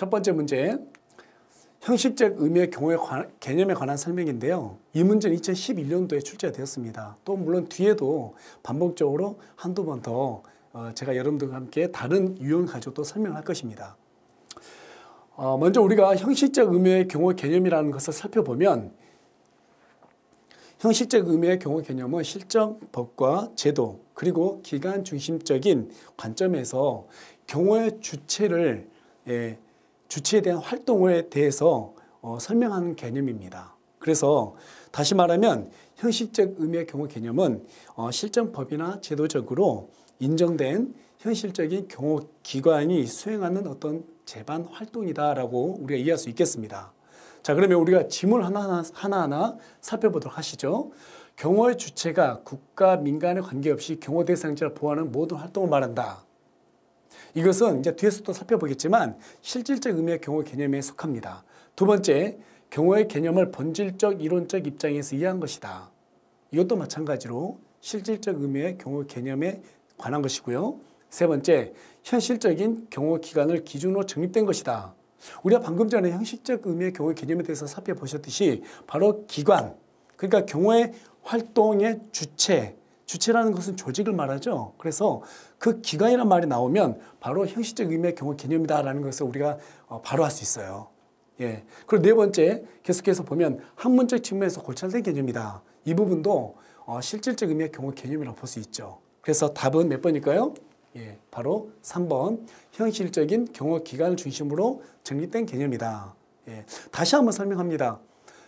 첫 번째 문제, 형식적 의미의 경우의 개념에 관한 설명인데요. 이 문제는 2011년도에 출제가 되었습니다. 또 물론 뒤에도 반복적으로 한두 번 더 제가 여러분들과 함께 다른 유형을 가지고 또 설명할 것입니다. 먼저 우리가 형식적 의미의 경우 개념이라는 것을 살펴보면 형식적 의미의 경우 개념은 실정, 법과 제도, 그리고 기간 중심적인 관점에서 경우의 주체에 대한 활동에 대해서 설명하는 개념입니다. 그래서 다시 말하면 형식적 의미의 경우 개념은 실정법이나 제도적으로 인정된 현실적인 경호 기관이 수행하는 어떤 재반 활동이다라고 우리가 이해할 수 있겠습니다. 자, 그러면 우리가 지문 하나하나 살펴보도록 하시죠. 경호의 주체가 국가, 민간에 관계없이 경호 대상자를 보호하는 모든 활동을 말한다. 이것은 이제 뒤에서 또 살펴보겠지만 실질적 의미의 경호 개념에 속합니다. 두 번째, 경호의 개념을 본질적, 이론적 입장에서 이해한 것이다. 이것도 마찬가지로 실질적 의미의 경호 개념에 관한 것이고요. 세 번째, 현실적인 경호 기관을 기준으로 정립된 것이다. 우리가 방금 전에 형식적 의미의 경호 개념에 대해서 살펴보셨듯이 바로 기관, 그러니까 경호의 활동의 주체라는 것은 조직을 말하죠. 그래서 그 기관이라는 말이 나오면 바로 형식적 의미의 경호 개념이다라는 것을 우리가 바로 할 수 있어요. 예. 그리고 네 번째, 계속해서 보면 학문적 측면에서 고찰된 개념이다. 이 부분도 실질적 의미의 경호 개념이라고 볼 수 있죠. 그래서 답은 몇 번일까요? 예, 바로 3번 현실적인 경호 기관을 중심으로 정립된 개념이다. 예, 다시 한번 설명합니다.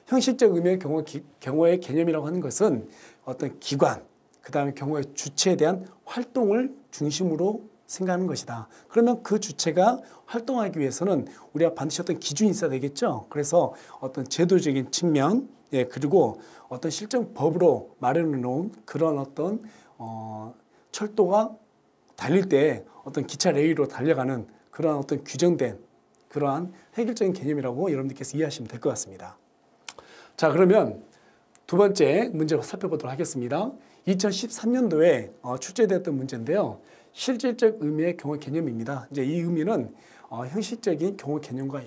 형식적 의미의 경호의 개념이라고 하는 것은 어떤 기관, 그 다음에 경호의 주체에 대한 활동을 중심으로 생각하는 것이다. 그러면 그 주체가 활동하기 위해서는 우리가 반드시 어떤 기준이 있어야 되겠죠. 그래서 어떤 제도적인 측면, 예, 그리고 어떤 실정법으로 마련해 놓은 그런 어떤 철도가 달릴 때 어떤 기차 레일로 달려가는 그런 어떤 규정된 그러한 획일적인 개념이라고 여러분들께서 이해하시면 될 것 같습니다. 자, 그러면 두 번째 문제로 살펴보도록 하겠습니다. 2013년도에 출제되었던 문제인데요. 실질적 의미의 경호 개념입니다. 이제 이 의미는 형식적인 경호 개념과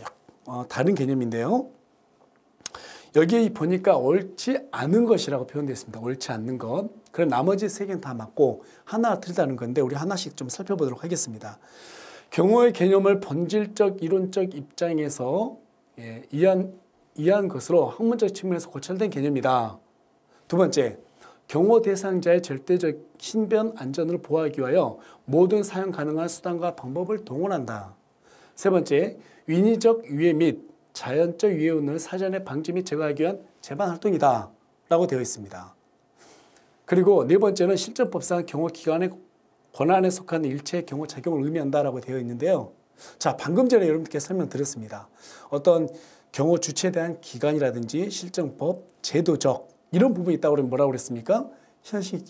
다른 개념인데요. 여기 보니까 옳지 않은 것이라고 표현되어 있습니다. 옳지 않는 것. 그럼 나머지 세 개는 다 맞고 하나 틀리다는 건데 우리 하나씩 좀 살펴보도록 하겠습니다. 경호의 개념을 본질적, 이론적 입장에서 이해한 것으로 학문적 측면에서 고찰된 개념이다. 두 번째, 경호 대상자의 절대적 신변 안전을 보호하기 위하여 모든 사용 가능한 수단과 방법을 동원한다. 세 번째, 인위적 유해 및 자연적 유해 운을 사전에 방지 및 제거하기 위한 재반 활동이다 라고 되어 있습니다. 그리고 네 번째는 실정법상 경호기관의 권한에 속한 일체의 경호 작용을 의미한다라고 되어 있는데요. 자, 방금 전에 여러분들께 설명드렸습니다. 어떤 경호 주체에 대한 기관이라든지 실정법, 제도적 이런 부분이 있다고 그러면 뭐라고 그랬습니까?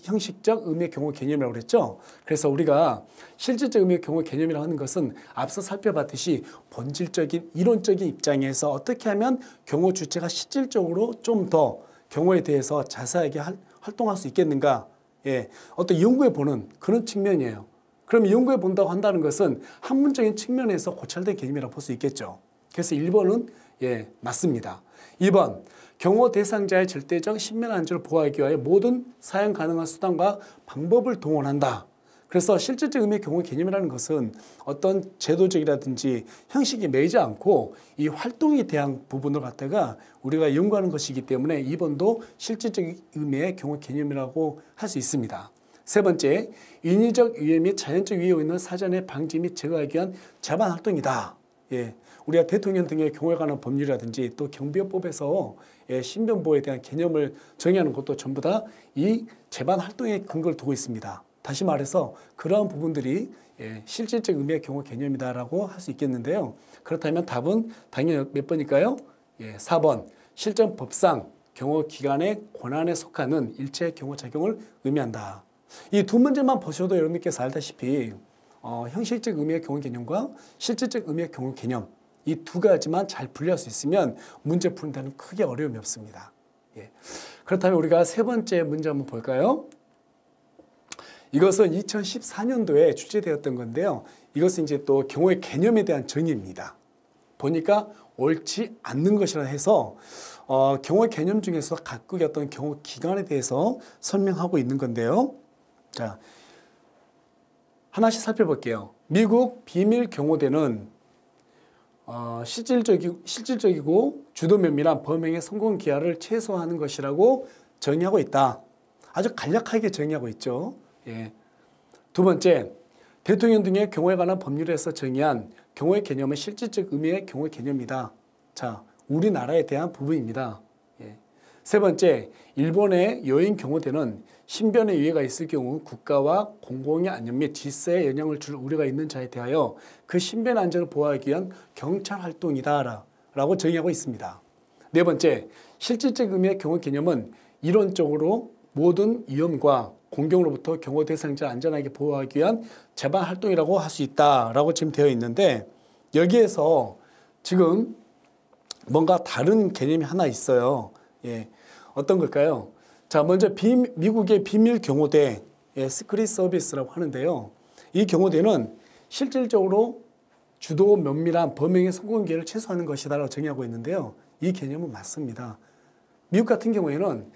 형식적 의미의 경호 개념이라고 그랬죠. 그래서 우리가 실질적 의미의 경호 개념이라고 하는 것은 앞서 살펴봤듯이 본질적인 이론적인 입장에서 어떻게 하면 경호 주체가 실질적으로 좀 더 경호에 대해서 자세하게 활동할 수 있겠는가, 예, 어떤 연구해 보는 그런 측면이에요. 그럼 연구해 본다고 한다는 것은 학문적인 측면에서 고찰된 개념이라고 볼 수 있겠죠. 그래서 1번은 예, 맞습니다. 2번, 경호 대상자의 절대적 신변 안전을 보호하기 위하여 모든 사용 가능한 수단과 방법을 동원한다. 그래서 실질적 의미의 경호 개념이라는 것은 어떤 제도적이라든지 형식이 매이지 않고 이 활동에 대한 부분을 갖다가 우리가 연구하는 것이기 때문에 2번도 실질적 의미의 경호 개념이라고 할 수 있습니다. 세 번째, 인위적 유해 및 자연적 유해 요인을 사전에 방지 및 제거하기 위한 재반 활동이다. 예, 우리가 대통령 등의 경호에 관한 법률이라든지 또 경비법에서 신변보호에 대한 개념을 정의하는 것도 전부 다 이 재반 활동에 근거를 두고 있습니다. 다시 말해서 그러한 부분들이 실질적 의미의 경호 개념이다라고 할 수 있겠는데요. 그렇다면 답은 당연히 몇 번일까요? 4번, 실정법상 경호기관의 권한에 속하는 일체의 경호작용을 의미한다. 이 두 문제만 보셔도 여러분께서 알다시피 형식적 의미의 경호 개념과 실질적 의미의 경호 개념 이 두 가지만 잘 분리할 수 있으면 문제 푸는 데는 크게 어려움이 없습니다. 예. 그렇다면 우리가 세 번째 문제 한번 볼까요? 이것은 2014년도에 출제되었던 건데요. 이것은 이제 또 경호의 개념에 대한 정의입니다. 보니까 옳지 않는 것이라 해서 경호의 개념 중에서 각국의 어떤 경호 기관에 대해서 설명하고 있는 건데요. 자, 하나씩 살펴볼게요. 미국 비밀 경호대는 실질적이고 주도 면밀한 범행의 성공 기하를 최소화하는 것이라고 정의하고 있다. 아주 간략하게 정의하고 있죠. 예. 두 번째, 대통령 등의 경호에 관한 법률에서 정의한 경호의 개념은 실질적 의미의 경호의 개념이다. 자, 우리나라에 대한 부분입니다. 예. 세 번째, 일본의 여인 경호대는 신변의 위해가 있을 경우 국가와 공공의 안녕 및 질서에 영향을 줄 우려가 있는 자에 대하여 그 신변 안전을 보호하기 위한 경찰 활동이다라고 정의하고 있습니다. 네 번째, 실질적 의미의 경호 개념은 이론적으로 모든 위험과 공경으로부터 경호 대상자를 안전하게 보호하기 위한 재반 활동이라고 할 수 있다라고 지금 되어 있는데, 여기에서 지금 뭔가 다른 개념이 하나 있어요. 예, 어떤 걸까요? 자, 먼저 미국의 비밀 경호대, 시크릿 서비스라고 하는데요. 이 경호대는 실질적으로 주도 면밀한 범행의 성공 기회를 최소화하는 것이다라고 정의하고 있는데요. 이 개념은 맞습니다. 미국 같은 경우에는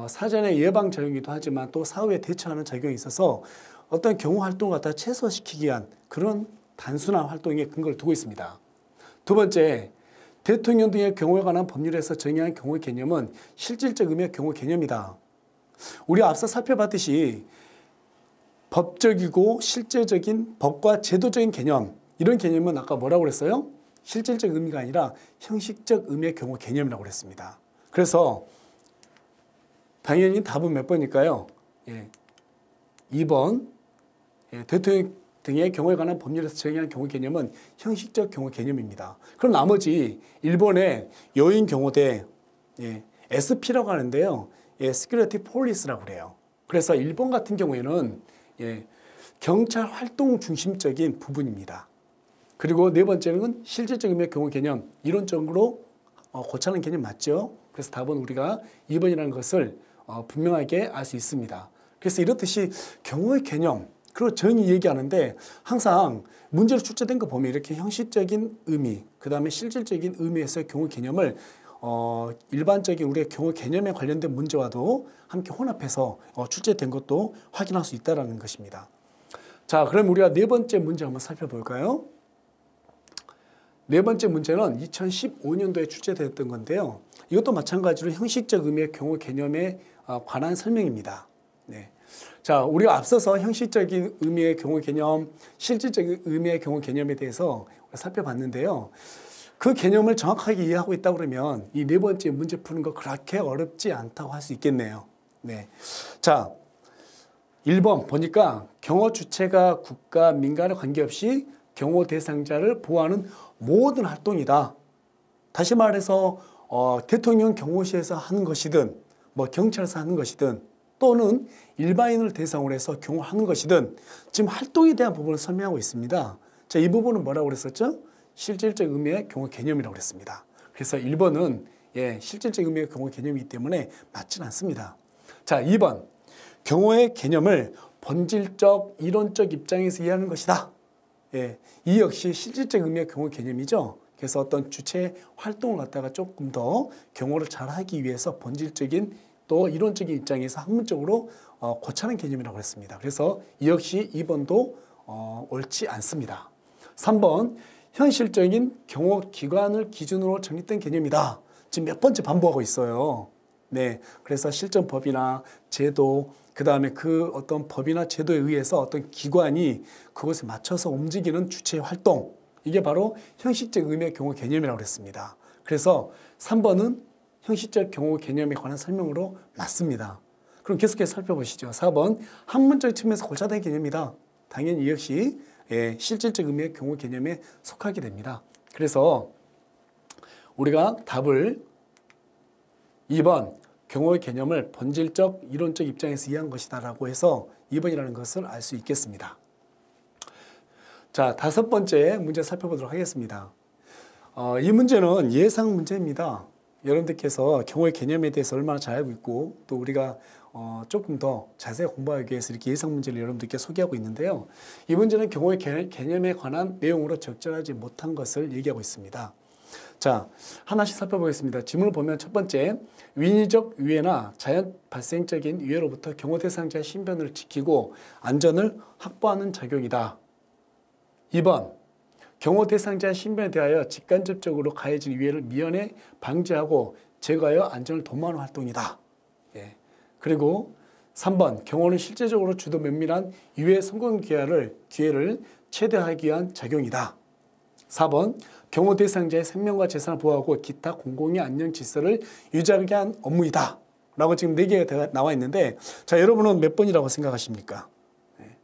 사전에 예방 작용이기도 하지만 또 사후에 대처하는 작용이 있어서 어떤 경호 활동을 갖다 최소화시키기 위한 그런 단순한 활동에 근거를 두고 있습니다. 두 번째, 대통령 등의 경호에 관한 법률에서 정의한 경호의 개념은 실질적 의미의 경호 개념이다. 우리가 앞서 살펴봤듯이 법적이고 실제적인 법과 제도적인 개념, 이런 개념은 아까 뭐라고 그랬어요? 실질적 의미가 아니라 형식적 의미의 경호 개념이라고 그랬습니다. 그래서 당연히 답은 몇 번일까요? 예, 2번. 대통령 등의 경호에 관한 법률에서 정의한 경호 개념은 형식적 경호 개념입니다. 그럼 나머지 일본의 여인 경호대, SP라고 하는데요. Security Police라고 그래요. 그래서 일본 같은 경우에는 경찰 활동 중심적인 부분입니다. 그리고 네 번째는 실질적 의미의 경호 개념, 이론적으로 고차는 개념 맞죠? 그래서 답은 우리가 2번이라는 것을 분명하게 알 수 있습니다. 그래서 이렇듯이 경호의 개념, 그리고 정의 얘기하는데 항상 문제로 출제된 거 보면 이렇게 형식적인 의미, 그 다음에 실질적인 의미에서의 경호 개념을 일반적인 우리의 경호 개념에 관련된 문제와도 함께 혼합해서 출제된 것도 확인할 수 있다는 것입니다. 자, 그럼 우리가 네 번째 문제 한번 살펴볼까요? 네 번째 문제는 2015년도에 출제됐던 건데요. 이것도 마찬가지로 형식적 의미의 경호 개념에 관한 설명입니다. 네. 자, 우리가 앞서서 형식적인 의미의 경호 개념, 실질적인 의미의 경호 개념에 대해서 살펴봤는데요. 그 개념을 정확하게 이해하고 있다 그러면 이 네 번째 문제 푸는 거 그렇게 어렵지 않다고 할 수 있겠네요. 네. 자, 1번 보니까 경호 주체가 국가, 민간에 관계없이 경호 대상자를 보호하는 모든 활동이다. 다시 말해서 대통령 경호실에서 하는 것이든 뭐 경찰에서 하는 것이든 또는 일반인을 대상으로 해서 경호하는 것이든 지금 활동에 대한 부분을 설명하고 있습니다. 자, 이 부분은 뭐라고 그랬었죠? 실질적 의미의 경호 개념이라고 그랬습니다. 그래서 1번은 실질적 의미의 경호 개념이기 때문에 맞지는 않습니다. 자, 2번 경호의 개념을 본질적, 이론적 입장에서 이해하는 것이다. 이 역시 실질적 의미의 경호 개념이죠. 그래서 어떤 주체 활동을 갖다가 조금 더 경호를 잘하기 위해서 본질적인 또 이론적인 입장에서 학문적으로 고차는 개념이라고 했습니다. 그래서 이 역시 2번도 옳지 않습니다. 3번 현실적인 경호 기관을 기준으로 정립된 개념이다. 지금 몇 번째 반복하고 있어요. 네, 그래서 실전법이나 제도, 그 다음에 그 어떤 법이나 제도에 의해서 어떤 기관이 그것에 맞춰서 움직이는 주체의 활동, 이게 바로 형식적 의미의 경호 개념이라고 했습니다. 그래서 3번은 형식적 경호 개념에 관한 설명으로 맞습니다. 그럼 계속해서 살펴보시죠. 4번 학문적 측면에서 골자된 개념이다. 당연히 이 역시 실질적 의미의 경호 개념에 속하게 됩니다. 그래서 우리가 답을 2번 경호의 개념을 본질적, 이론적 입장에서 이해한 것이다 라고 해서 2번이라는 것을 알 수 있겠습니다. 자, 5번째 문제 살펴보도록 하겠습니다. 이 문제는 예상 문제입니다. 여러분들께서 경호의 개념에 대해서 얼마나 잘 알고 있고 또 우리가 조금 더 자세히 공부하기 위해서 이렇게 예상 문제를 여러분들께 소개하고 있는데요. 이 문제는 경호의 개념에 관한 내용으로 적절하지 못한 것을 얘기하고 있습니다. 자, 하나씩 살펴보겠습니다. 지문을 보면 첫 번째, 인위적 유해나 자연 발생적인 유해로부터 경호 대상자의 신변을 지키고 안전을 확보하는 작용이다. 2번, 경호 대상자의 신변에 대하여 직간접적으로 가해진 유해를 미연에 방지하고 제거하여 안전을 도모하는 활동이다. 예. 그리고 3번, 경호는 실제적으로 주도 면밀한 유해 성공 기회를 최대화하기 위한 작용이다. 4번, 경호 대상자의 생명과 재산을 보호하고 기타 공공의 안녕 질서를 유지하기 위한 업무이다. 라고 지금 4개가 나와 있는데, 자, 여러분은 몇 번이라고 생각하십니까? 네.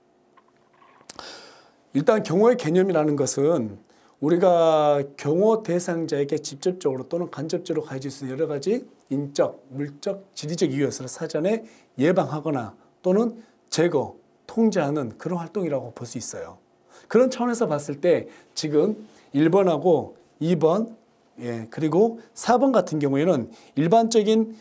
일단 경호의 개념이라는 것은 우리가 경호 대상자에게 직접적으로 또는 간접적으로 가해질 수 있는 여러 가지 인적, 물적, 지리적 이유에서 사전에 예방하거나 또는 제거, 통제하는 그런 활동이라고 볼 수 있어요. 그런 차원에서 봤을 때 지금 1번하고 2번, 예, 그리고 4번 같은 경우에는 일반적인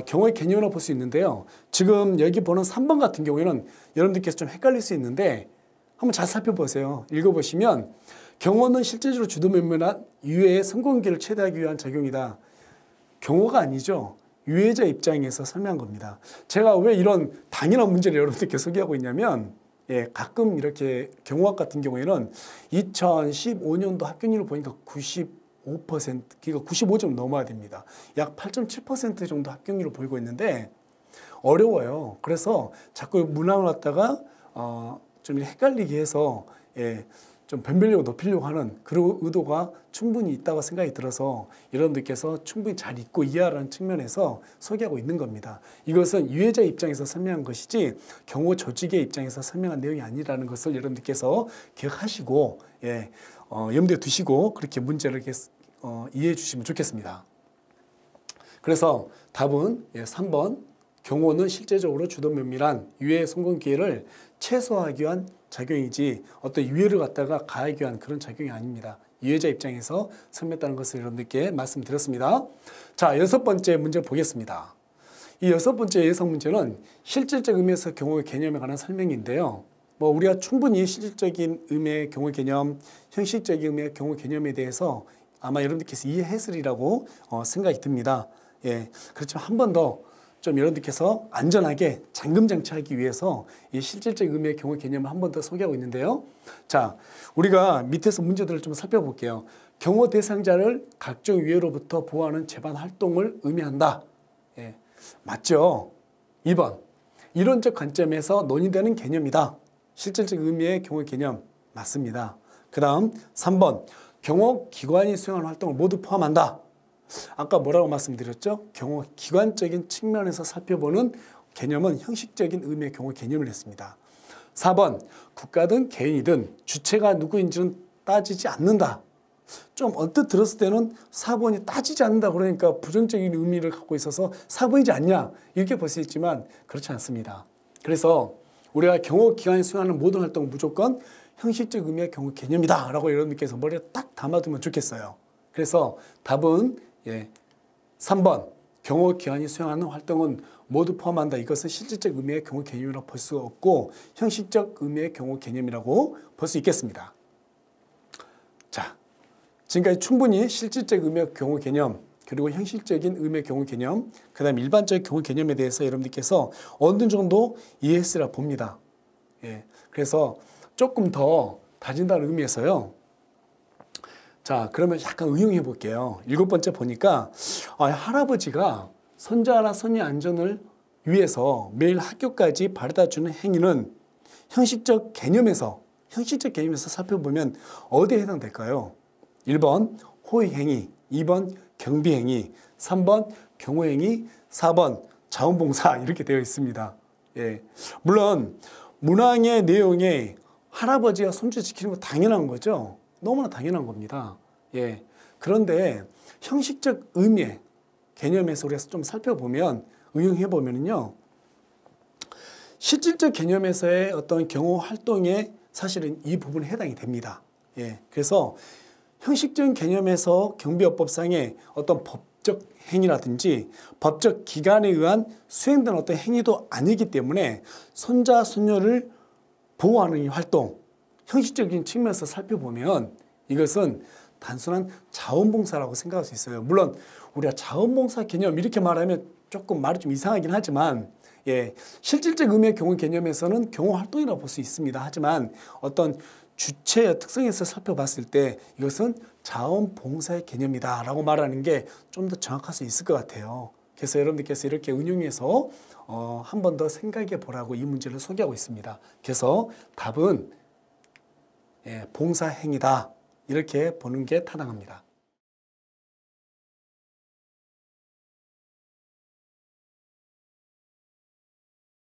경호의 개념이라고 볼 수 있는데요. 지금 여기 보는 3번 같은 경우에는 여러분들께서 좀 헷갈릴 수 있는데 한번 잘 살펴보세요. 읽어보시면 경호는 실제적으로 주도 면밀한 유해의 성공기를 최대하기 위한 작용이다. 경호가 아니죠. 유해자 입장에서 설명한 겁니다. 제가 왜 이런 당연한 문제를 여러분들께 소개하고 있냐면 예, 가끔 이렇게 경호학 같은 경우에는 2015년도 합격률을 보니까 95%, 그러니까 95점 넘어야 됩니다. 약 8.7% 정도 합격률을 보이고 있는데 어려워요. 그래서 자꾸 문항을 갖다가 좀 헷갈리게 해서 예, 좀 변별력을 높이려고 하는 그런 의도가 충분히 있다고 생각이 들어서 여러분들께서 충분히 잘 읽고 이해하라는 측면에서 소개하고 있는 겁니다. 이것은 유해자 입장에서 설명한 것이지 경호 조직의 입장에서 설명한 내용이 아니라는 것을 여러분들께서 기억하시고 예, 염두에 두시고 그렇게 문제를 이렇게, 이해해 주시면 좋겠습니다. 그래서 답은 예, 3번 경호는 실제적으로 주도 면밀한 유해 성공 기회를 최소화하기 위한 작용이지 어떤 유해를 갖다가 가하기 위한 그런 작용이 아닙니다. 유해자 입장에서 설명했다는 것을 여러분들께 말씀드렸습니다. 자, 6번째 문제 보겠습니다. 이 6번째 예성 문제는 실질적 의미에서 경호의 개념에 관한 설명인데요. 우리가 충분히 실질적인 의미의 경호 개념, 형식적인 의미의 경호 개념에 대해서 아마 여러분들께서 이해했으리라고 생각이 듭니다. 예, 그렇지만 한 번 더 좀 여러분들께서 안전하게 잠금 장치하기 위해서 이 실질적 의미의 경호 개념을 한 번 더 소개하고 있는데요. 자, 우리가 밑에서 문제들을 좀 살펴볼게요. 경호 대상자를 각종 위해로부터 보호하는 재반 활동을 의미한다. 예, 맞죠? 2번, 이론적 관점에서 논의되는 개념이다. 실질적 의미의 경호 개념 맞습니다. 그 다음 3번, 경호기관이 수행하는 활동을 모두 포함한다. 아까 뭐라고 말씀드렸죠? 경호 기관적인 측면에서 살펴보는 개념은 형식적인 의미의 경호 개념을 했습니다. 4번, 국가든 개인이든 주체가 누구인지는 따지지 않는다. 좀 언뜻 들었을 때는 4번이 따지지 않는다 그러니까 부정적인 의미를 갖고 있어서 4번이지 않냐 이렇게 볼 수 있지만 그렇지 않습니다. 그래서 우리가 경호기관이 수행하는 모든 활동은 무조건 형식적 의미의 경호 개념이다 라고 여러분께서 머리에 딱 담아두면 좋겠어요. 그래서 답은 예, 3번 경호기관이 수행하는 활동은 모두 포함한다. 이것은 실질적 의미의 경호 개념이라고 볼 수 없고 형식적 의미의 경호 개념이라고 볼 수 있겠습니다. 자, 지금까지 충분히 실질적 의미의 경호 개념 그리고 형식적인 의미의 경호 개념 그 다음에 일반적인 경호 개념에 대해서 여러분들께서 어느 정도 이해했으라 봅니다. 예, 그래서 조금 더 다진다는 의미에서요. 자, 그러면 약간 응용해 볼게요. 7번째 보니까 할아버지가 손자나 손녀 안전을 위해서 매일 학교까지 바래다주는 행위는 형식적 개념에서 살펴보면 어디에 해당될까요? 1번 호의행위, 2번 경비행위, 3번 경호행위, 4번 자원봉사 이렇게 되어 있습니다. 예, 물론 문항의 내용에 할아버지가 손주 지키는 거 당연한 거죠. 너무나 당연한 겁니다. 예. 그런데 형식적 의미의 개념에서 우리가 좀 살펴보면 응용해 보면요. 실질적 개념에서의 어떤 경호 활동에 사실은 이 부분에 해당이 됩니다. 예. 그래서 형식적인 개념에서 경비업법상의 어떤 법적 행위라든지 법적 기관에 의한 수행된 어떤 행위도 아니기 때문에 손자, 손녀를 보호하는 이 활동, 형식적인 측면에서 살펴보면 이것은 단순한 자원봉사라고 생각할 수 있어요. 물론 우리가 자원봉사 개념 이렇게 말하면 조금 말이 좀 이상하긴 하지만 실질적 의미의 경호 개념에서는 경호 활동이라고 볼 수 있습니다. 하지만 어떤 주체의 특성에서 살펴봤을 때 이것은 자원봉사의 개념이다라고 말하는 게 좀 더 정확할 수 있을 것 같아요. 그래서 여러분들께서 이렇게 응용해서 한 번 더 생각해 보라고 이 문제를 소개하고 있습니다. 그래서 답은 봉사행위다 이렇게 보는 게 타당합니다.